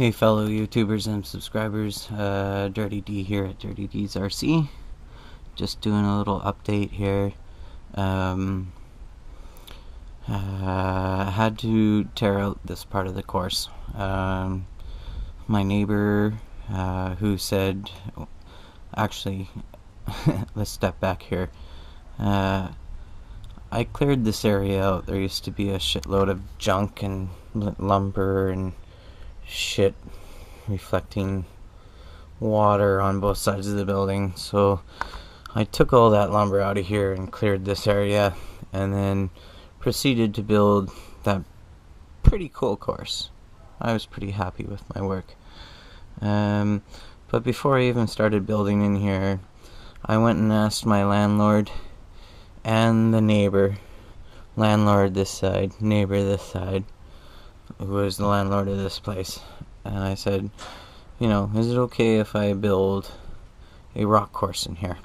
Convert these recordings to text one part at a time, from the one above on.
Hey fellow YouTubers and subscribers, Dirty D here at Dirty D's RC. Just doing a little update here. I had to tear out this part of the course. My neighbor, who said, actually, let's step back here. I cleared this area out. There used to be a shitload of junk and lumber and shit reflecting water on both sides of the building, so I took all that lumber out of here and cleared this area and then proceeded to build that pretty cool course. I was pretty happy with my work, but before I even started building in here, I went and asked my landlord and the neighbor, landlord this side, neighbor this side, who was the landlord of this place, and I said, is it okay if I build a rock course in here?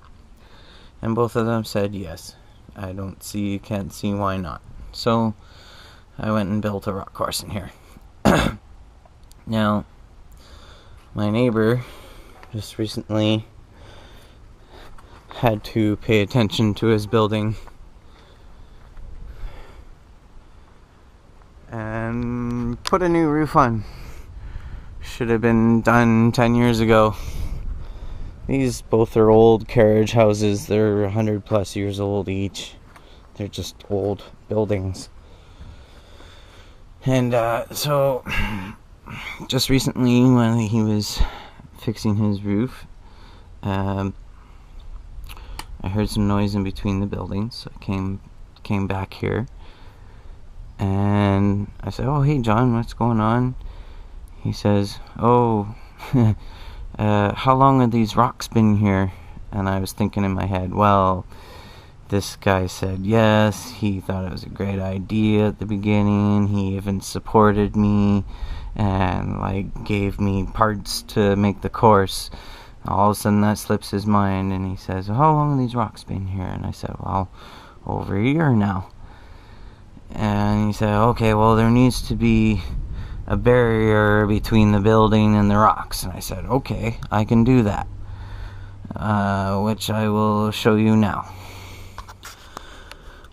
And both of them said yes. Can't see why not. So I went and built a rock course in here. Now, my neighbor just recently had to pay attention to his building and put a new roof on. Should have been done 10 years ago. These both are old carriage houses. They're 100 plus years old each. They're just old buildings. And so just recently when he was fixing his roof, I heard some noise in between the buildings. So I came back here. And I said, "Oh, hey, John, what's going on?" He says, "Oh, how long have these rocks been here?" And I was thinking in my head, well, this guy said yes, he thought it was a great idea at the beginning, he even supported me, and gave me parts to make the course. All of a sudden that slips his mind, and he says, "How long have these rocks been here?" And I said, "Well, over a year now." And he said, "Okay, well, there needs to be a barrier between the building and the rocks." And I said, "Okay, I can do that, which I will show you now."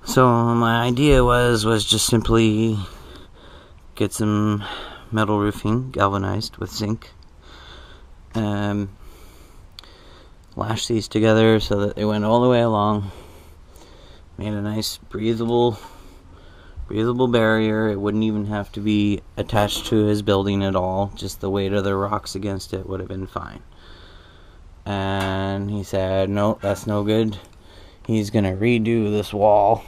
So my idea was just simply get some metal roofing, galvanized with zinc, lash these together so that they went all the way along, made a nice breathable barrier. It wouldn't even have to be attached to his building at all. Just the weight of the rocks against it would have been fine. And he said, "No, that's no good. He's gonna redo this wall,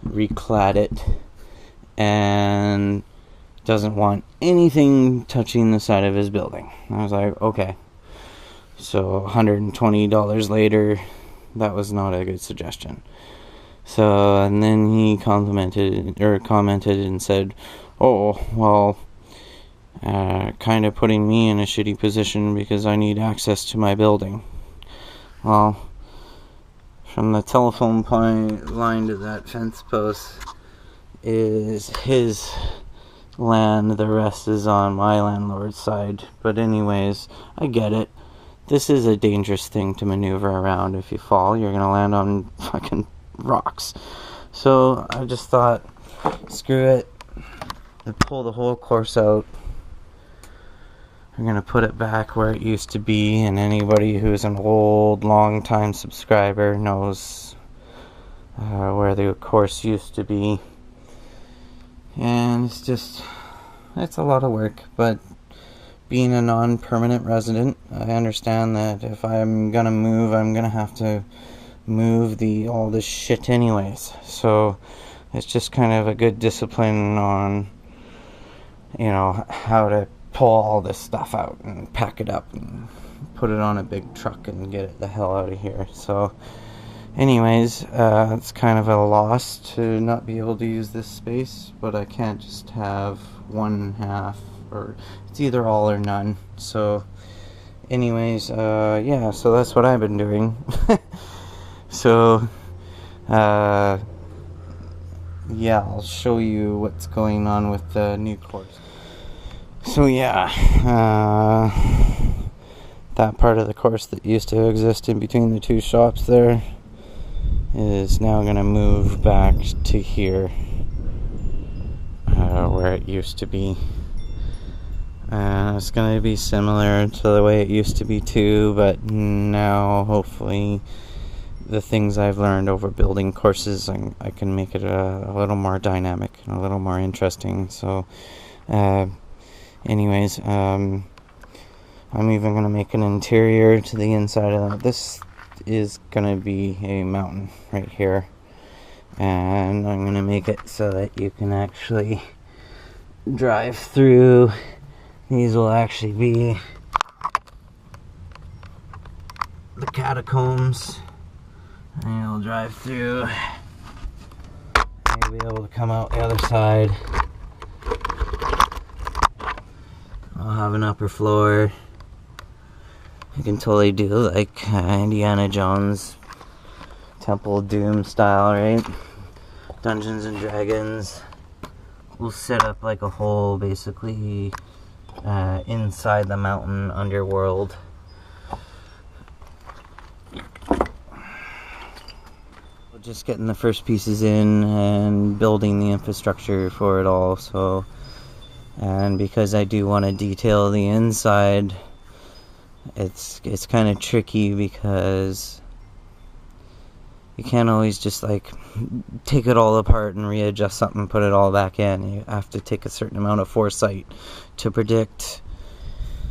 reclad it, and doesn't want anything touching the side of his building." I was like, okay. So $120 later, that was not a good suggestion. So, and then he commented and said, "Oh, well, kind of putting me in a shitty position because I need access to my building." Well, from the telephone line to that fence post is his land, the rest is on my landlord's side. But anyways, I get it. This is a dangerous thing to maneuver around. If you fall, you're gonna land on fucking rocks. So I just thought, screw it, I pull the whole course out. I'm gonna put it back where it used to be, and anybody who's an old long time subscriber knows where the course used to be. And it's a lot of work, but being a non-permanent resident, I understand that if I'm gonna move, I'm gonna have to move all this shit anyways. So it's just kind of a good discipline on how to pull all this stuff out and pack it up and put it on a big truck and get it the hell out of here. So anyways, it's kind of a loss to not be able to use this space, but I can't just have one half, or it's either all or none. So anyways, yeah, so that's what I've been doing. So yeah, I'll show you what's going on with the new course. So yeah, that part of the course that used to exist in between the two shops there is now going to move back to here, where it used to be. It's going to be similar to the way it used to be too, but now hopefully the things I've learned over building courses, I can make it a little more dynamic and a little more interesting. So anyways, I'm even going to make an interior to the inside of that. This is going to be a mountain right here, and I'm going to make it so that you can actually drive through. These will actually be the catacombs, and you'll drive through, and you'll be able to come out the other side. I'll have an upper floor. You can totally do like Indiana Jones Temple of Doom style, right? Dungeons and Dragons. We'll set up like a whole, basically, inside the mountain underworld. Just getting the first pieces in and building the infrastructure for it all. So, and because I do want to detail the inside, it's kind of tricky because you can't always just like take it all apart and readjust something and put it all back in. You have to take a certain amount of foresight to predict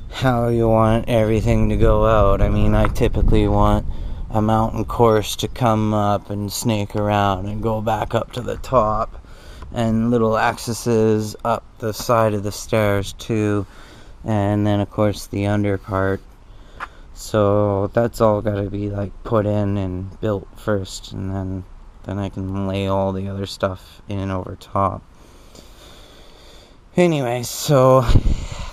how you want everything to go out. I mean, I typically want a mountain course to come up and snake around and go back up to the top, and little accesses up the side of the stairs too, and then of course the under part. So that's all got to be like put in and built first, and then I can lay all the other stuff in over top. Anyway, so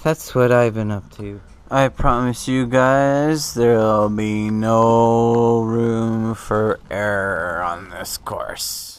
that's what I've been up to. I promise you guys there'll be no room for error on this course.